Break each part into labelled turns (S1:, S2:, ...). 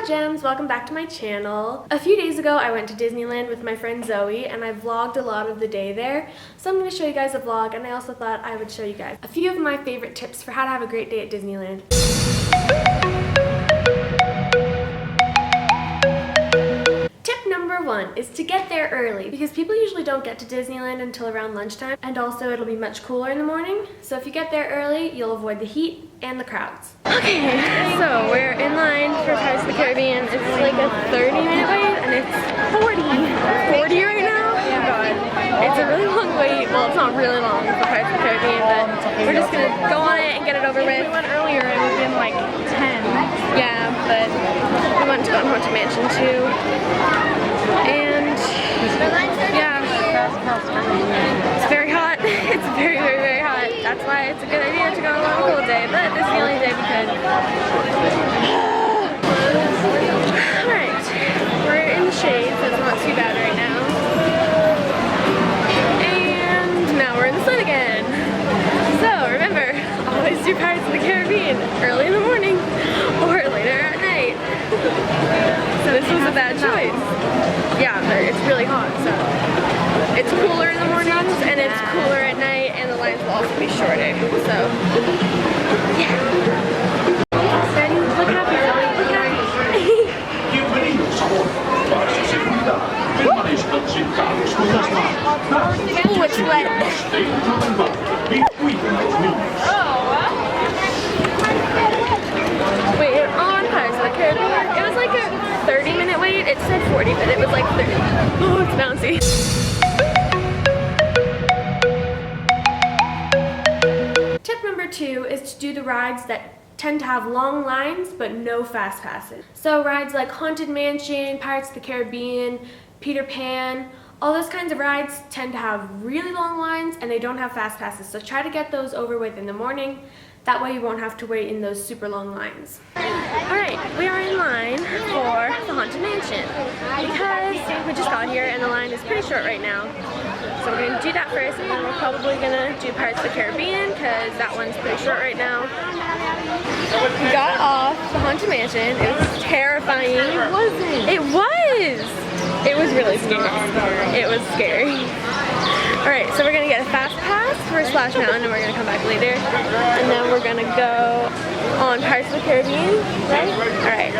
S1: Hello gems, welcome back to my channel. A few days ago I went to Disneyland with my friend Zoe and I vlogged a lot of the day there. So I'm going to show you guys a vlog, and I also thought I would show you guys a few of my favorite tips for how to have a great day at Disneyland. Number one is to get there early, because people usually don't get to Disneyland until around lunchtime, and also it'll be much cooler in the morning. So if you get there early, you'll avoid the heat and the crowds. Okay, so we're in line for Pirates of the Caribbean. It's like a 30-minute wait, and it's 40 right now. Oh god, it's a really long wait. Well, it's not really long for Pirates of the Caribbean, but we're just gonna go on it and get it over with. We went earlier, it would have been like 10. Yeah, but we went to go on Haunted Mansion too. And yeah, it's very hot. It's very, very, very hot. That's why it's a good idea to go on a cool day, but this is the only day we could. Alright, we're in the shade, so it's not too bad right now. And now we're in the sun again. So remember, always do Pirates of the Caribbean early in the morning or later at night. So this was a bad choice. Yeah, but it's really hot, so it's cooler in the mornings and it's cooler at night, and the lines will also be shorter. So yeah. Ready? Look happy, Ellie. Look happy. Ooh, it's wet. Wait, on Pirates of the Caribbean, it was like a 30-minute wait. It said 40, but it was like 30. Oh, it's bouncy. Tip number 2 is to do the rides that tend to have long lines but no fast passes. So rides like Haunted Mansion, Pirates of the Caribbean, Peter Pan, all those kinds of rides tend to have really long lines and they don't have fast passes. So try to get those over with in the morning. That way you won't have to wait in those super long lines. Alright, we are in line for the Haunted Mansion because we just got here and the line is pretty short right now. So we're going to do that first, and then we're probably going to do Pirates of the Caribbean because that one's pretty short right now. We got off the Haunted Mansion. It was terrifying. It wasn't. It was! It was really scary. It was scary. Alright, so we're going to get a fast pass for Splash Mountain and we're going to come back later. And then we're going to go on Pirates of the Caribbean, right? Alright.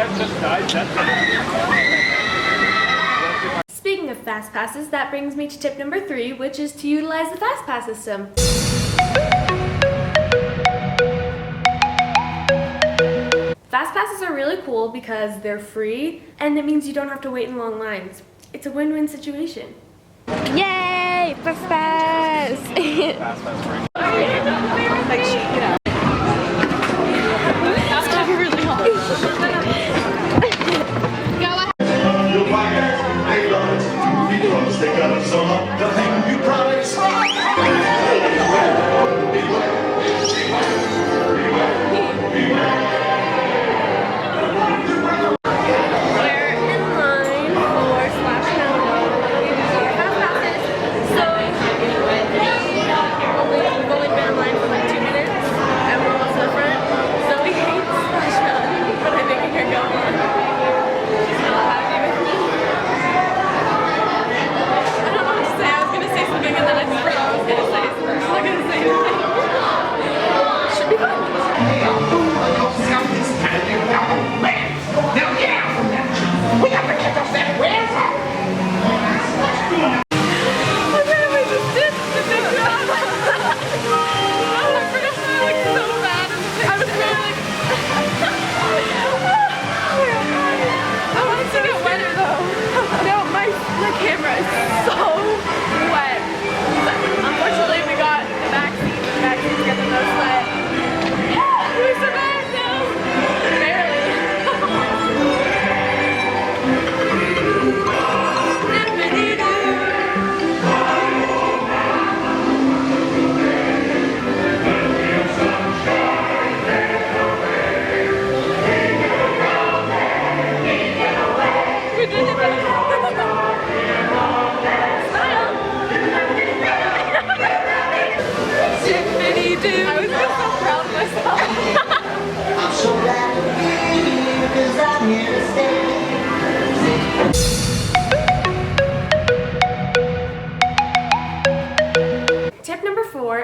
S1: Speaking of fast passes, that brings me to tip number 3, which is to utilize the fast pass system. Fast passes are really cool because they're free and it means you don't have to wait in long lines. It's a win-win situation. Yay! Fast pass! Fast pass. It's gonna be really hot.
S2: Because they got us all up the thing you promised.
S1: We're in line for Splash Mountain. Fast passes. So we've only been in line for like 2 minutes.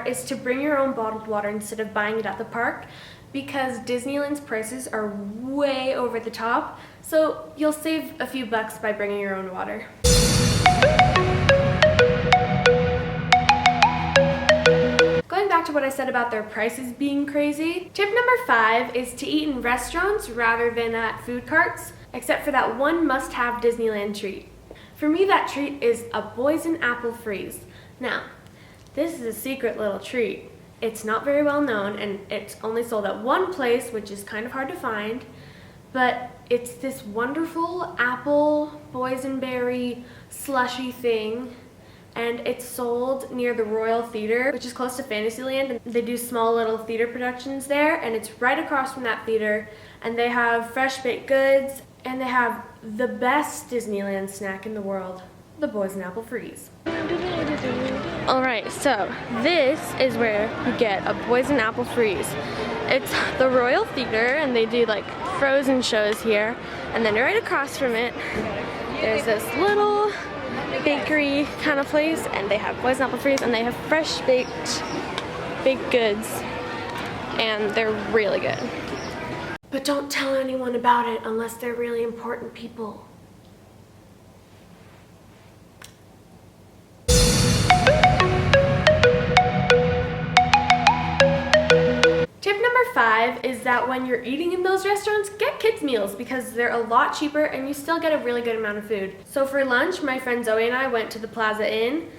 S1: is to bring your own bottled water instead of buying it at the park, because Disneyland's prices are way over the top, so you'll save a few bucks by bringing your own water. Going back to what I said about their prices being crazy, tip number 5 is to eat in restaurants rather than at food carts, except for that one must-have Disneyland treat. For me, that treat is a poison apple freeze. Now, this is a secret little treat. It's not very well known, and it's only sold at one place, which is kind of hard to find, but it's this wonderful apple boysenberry slushy thing, and it's sold near the Royal Theater, which is close to Fantasyland, and they do small little theater productions there, and it's right across from that theater, and they have fresh baked goods, and they have the best Disneyland snack in the world, the poison apple freeze. Alright, so this is where you get a poison apple freeze. It's the Royal Theater, and they do like Frozen shows here, and then right across from it there's this little bakery kind of place, and they have poison apple freeze, and they have fresh baked goods, and they're really good. But don't tell anyone about it unless they're really important people. Tip number 5 is that when you're eating in those restaurants, get kids meals because they're a lot cheaper and you still get a really good amount of food. So for lunch, my friend Zoe and I went to the Plaza Inn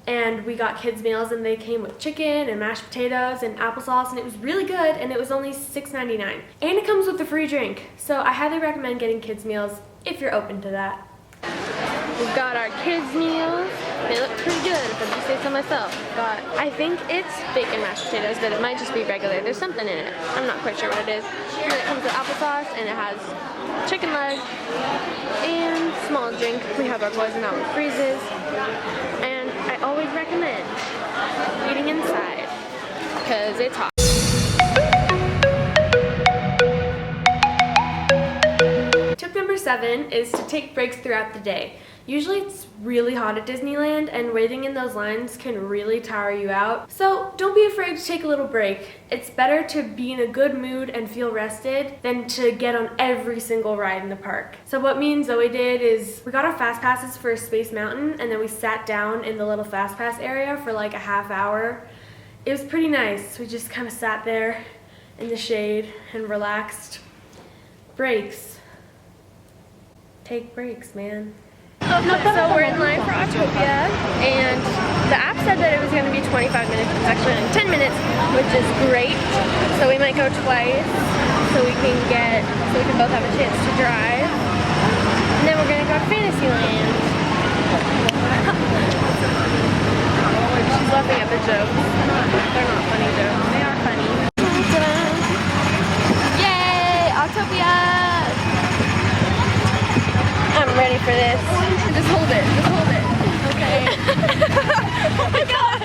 S1: and we got kids meals, and they came with chicken and mashed potatoes and applesauce, and it was really good, and it was only $6.99. And it comes with a free drink. So I highly recommend getting kids meals if you're open to that. We've got our kids meals. They look pretty good, if I do say so myself. Got, I think it's bacon mashed potatoes, but it might just be regular. There's something in it. I'm not quite sure what it is. And it comes with applesauce, and it has chicken leg and small drink. We have our poison apple freezes, and I always recommend eating inside because it's hot. Tip number 7 is to take breaks throughout the day. Usually it's really hot at Disneyland, and waiting in those lines can really tire you out. So don't be afraid to take a little break. It's better to be in a good mood and feel rested than to get on every single ride in the park. So what me and Zoe did is we got our fast passes for Space Mountain, and then we sat down in the little fast pass area for like a half hour. It was pretty nice. We just kind of sat there in the shade and relaxed. Breaks. Take breaks, man. So we're in line for Autopia, and the app said that it was going to be 25 minutes. It's actually only 10 minutes, which is great. So we might go twice, so we can both have a chance to drive. And then we're going to go to Fantasyland. She's laughing at the jokes. They're not funny jokes. They are funny. Yay! Autopia! I'm ready for this. Just hold it. Just hold it. Okay. Oh my god.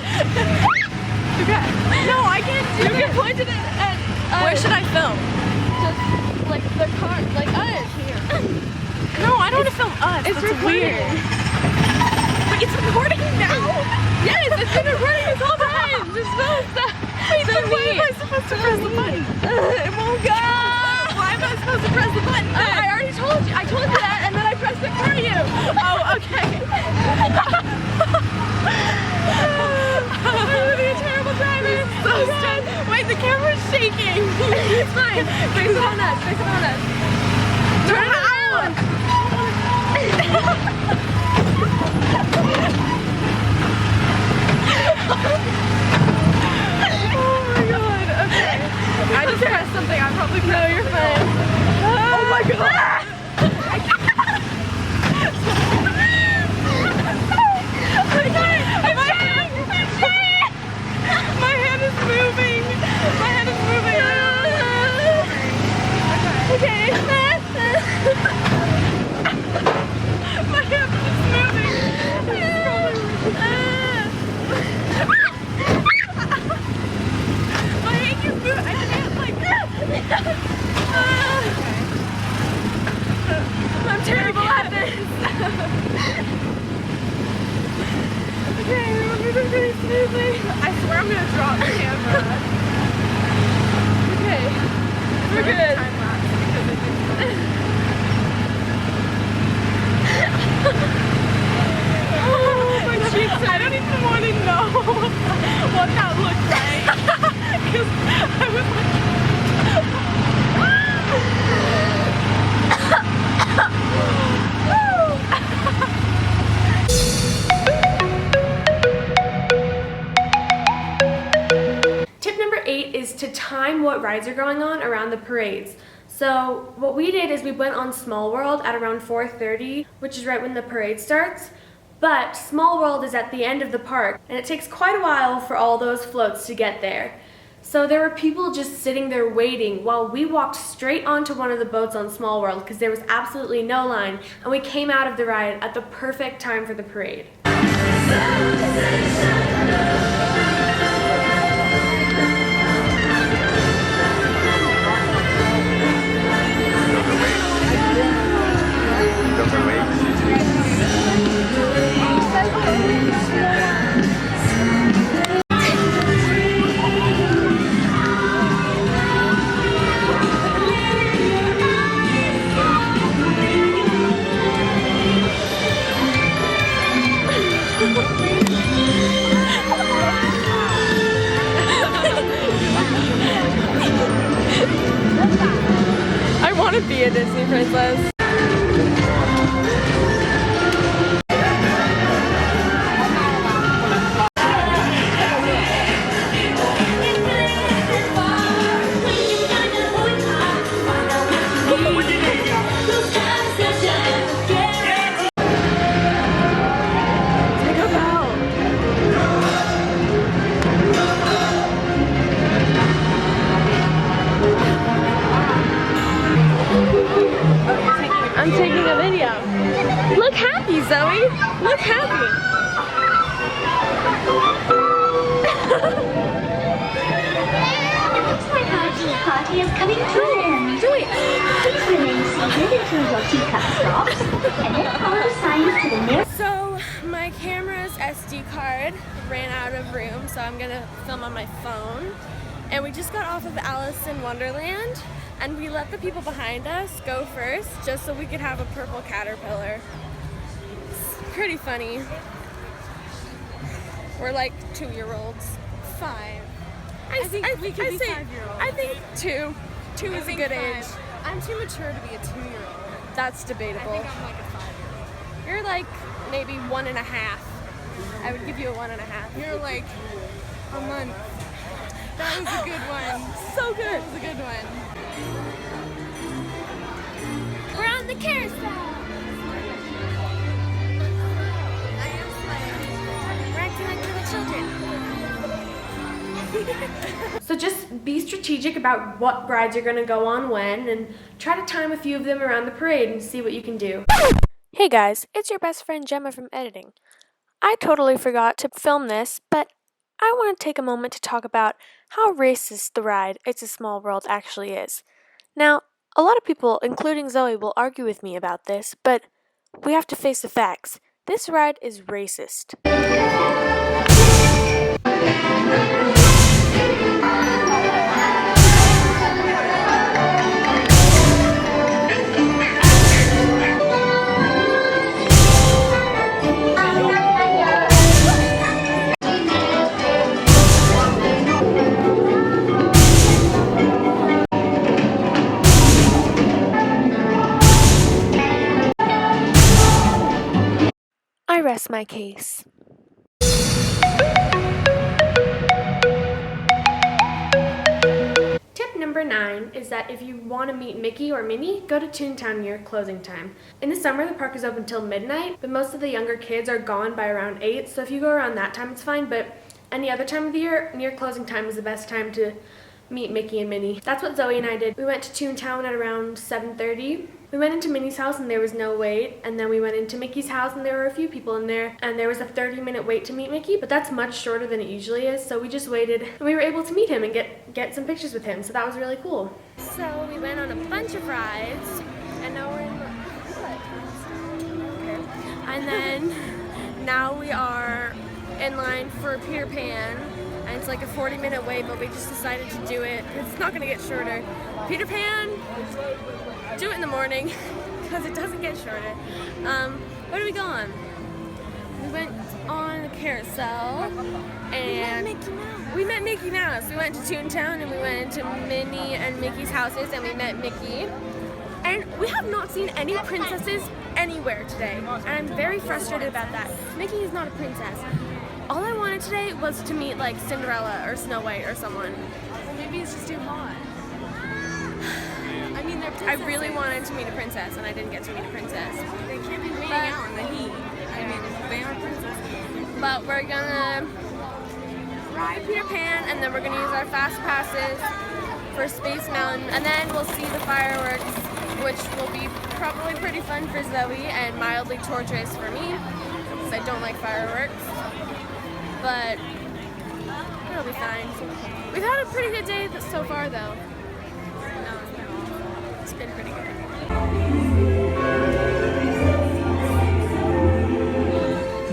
S1: Okay. No, I can't do it. You can point it at us. Where should I film? Just like the car, like us here. No, I don't want to film us. It's weird. But it's recording now? Yes, it's been recording this whole time. Just film stuff. Wait, then why am I supposed to press the button? It won't go. Why am I supposed to press the button? I already told you. I told you that, and then I pressed it for you. Oh, okay. I'm gonna be a terrible driver. So stressed. Wait, the camera's shaking. It's fine. Face it on us. Face it on us. Turn it around. Oh my god. Okay. I just pressed something. I probably pressed. No, you're fine. Oh my god. My hand is moving. My hand is moving. Okay. My hand is moving. My hand is moving. I can't like. I'm terrible at this. Okay, we're moving pretty smoothly. I swear
S3: I'm gonna drop the camera. Okay, we're good. Time lapse because it oh, my cheeks! I don't even want to know what that looked like because I was
S1: Tip number 8 is to time what rides are going on around the parades. So what we did is we went on Small World at around 4:30, which is right when the parade starts. But Small World is at the end of the park, and it takes quite a while for all those floats to get there. So there were people just sitting there waiting while we walked straight onto one of the boats on Small World because there was absolutely no line, and we came out of the ride at the perfect time for the parade.
S3: I want to be a Disney princess. I'm taking a video. Look happy, Zoe. Look happy.
S4: Looks like our tea party is coming to an end.
S3: Zoe.
S4: Please remain seated until your teacup stops, and then follow the signs to the nearest.
S1: So my camera's SD card ran out of room, so I'm gonna film on my phone. And we just got off of Alice in Wonderland, and we let the people behind us go first just so we could have a purple caterpillar. It's pretty funny. We're like 2-year-olds. 5. I think we could be 5-year-olds. I think 2. 2 is a good age.
S3: I'm too mature to be a 2-year-old.
S1: That's debatable.
S3: I think I'm like a 5-year-old.
S1: You're like maybe 1.5. I would give you a 1.5.
S3: You're like a month. That was a good one.
S1: So good.
S3: That was a good one.
S1: We're on the carousel. We're acting like little children. So just be strategic about what rides you're going to go on when, and try to time a few of them around the parade and see what you can do. Hey guys, it's your best friend Gemma from editing. I totally forgot to film this, but I want to take a moment to talk about how racist the ride It's a Small World actually is. Now, a lot of people, including Zoe, will argue with me about this, but we have to face the facts. This ride is racist. I rest my case. Tip number 9 is that if you want to meet Mickey or Minnie, go to Toontown near closing time. In the summer, the park is open till midnight, but most of the younger kids are gone by around 8, so if you go around that time, it's fine, but any other time of the year, near closing time is the best time to meet Mickey and Minnie. That's what Zoe and I did. We went to Toontown at around 7:30. We went into Minnie's house and there was no wait, and then we went into Mickey's house and there were a few people in there, and there was a 30-minute wait to meet Mickey, but that's much shorter than it usually is, so we just waited and we were able to meet him and get some pictures with him, so that was really cool. So we went on a bunch of rides, and now we're in the... Okay. And then now we are in line for Peter Pan, and It's like a 40-minute wait, but we just decided to do it. It's not gonna get shorter. Peter Pan, do it in the morning because it doesn't get shorter. Where did we go on? We went on a carousel and we met Mickey Mouse. We went to Toontown and we went to Minnie and Mickey's houses and we met Mickey. And we have not seen any princesses anywhere today. And I'm very frustrated about that. Mickey is not a princess. All I wanted today was to meet like Cinderella or Snow White or someone.
S3: Well, maybe it's just too hot. I mean, they're
S1: I
S3: princesses.
S1: really wanted to meet a princess and I didn't get to meet a princess.
S3: They can't be waiting out in the heat. I mean, they are princesses.
S1: But we're gonna ride Peter Pan and then we're gonna use our fast passes for Space Mountain and then we'll see the fireworks, which will be probably pretty fun for Zoe and mildly torturous for me because I don't like fireworks. But it'll be fine. We've had a pretty good day so far though. It's been pretty good.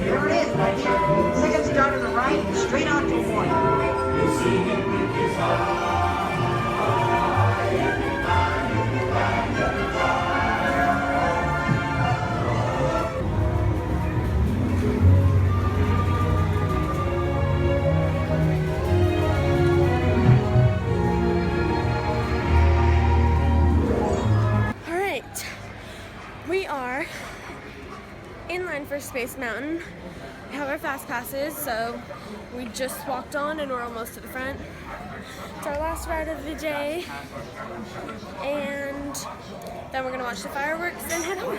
S5: There it is, my dear. Second start on the right and straight on to one.
S1: Alright, we are in line for Space Mountain. We have our fast passes, so we just walked on and we're almost to the front. It's our last ride of the day, and then we're gonna watch the fireworks and head home.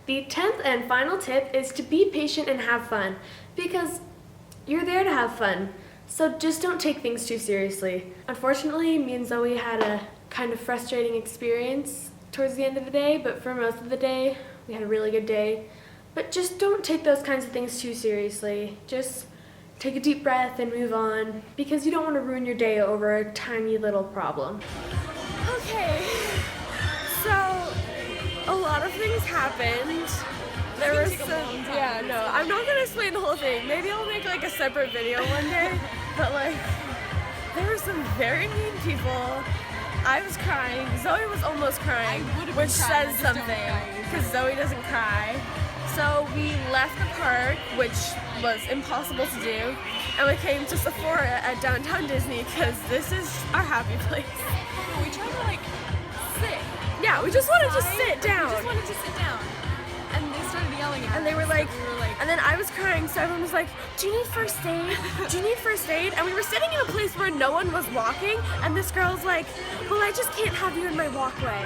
S1: The 10th and final tip is to be patient and have fun, because you're there to have fun. So just don't take things too seriously. Unfortunately, me and Zoe had a kind of frustrating experience towards the end of the day, but for most of the day, we had a really good day. But just don't take those kinds of things too seriously. Just take a deep breath and move on, because you don't want to ruin your day over a tiny little problem. Okay, so a lot of things happened. There was some, yeah, no, I'm not gonna explain the whole thing. Maybe I'll make like a separate video one day, but like, there were some very mean people. I was crying, Zoe was almost crying, which says something, because Zoe doesn't cry. So we left the park, which was impossible to do, and we came to Sephora at downtown Disney, because this is our happy place.
S3: We tried to like sit.
S1: Yeah, we just wanted to sit down.
S3: We just wanted to sit down. And they started yelling at us.
S1: And they were like,
S3: we were like,
S1: and then I was crying, so everyone was like, do you need first aid? Do you need first aid? And we were sitting in a place where no one was walking, and this girl's like, well, I just can't have you in my walkway.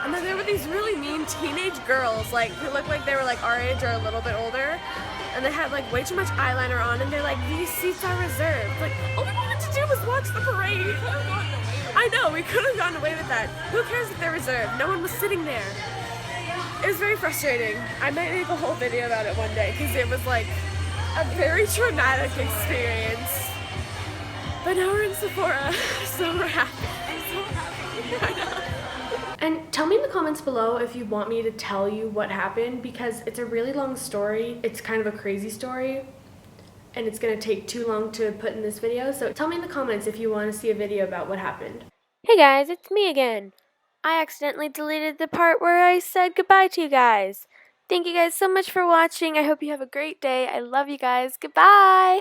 S1: And then there were these really mean teenage girls, like, who looked like they were like our age or a little bit older, and they had like way too much eyeliner on, and they're like, these seats are reserved. Like, all we wanted to do was watch the parade. I know, we could have gotten away with that. Who cares if they're reserved? No one was sitting there. It was very frustrating. I might make a whole video about it one day because it was like a very traumatic experience. But now we're in Sephora, so we're happy. I'm so happy. And tell me in the comments below if you want me to tell you what happened, because it's a really long story. It's kind of a crazy story, and it's gonna take too long to put in this video. So tell me in the comments if you want to see a video about what happened. Hey guys, it's me again. I accidentally deleted the part where I said goodbye to you guys. Thank you guys so much for watching. I hope you have a great day. I love you guys. Goodbye!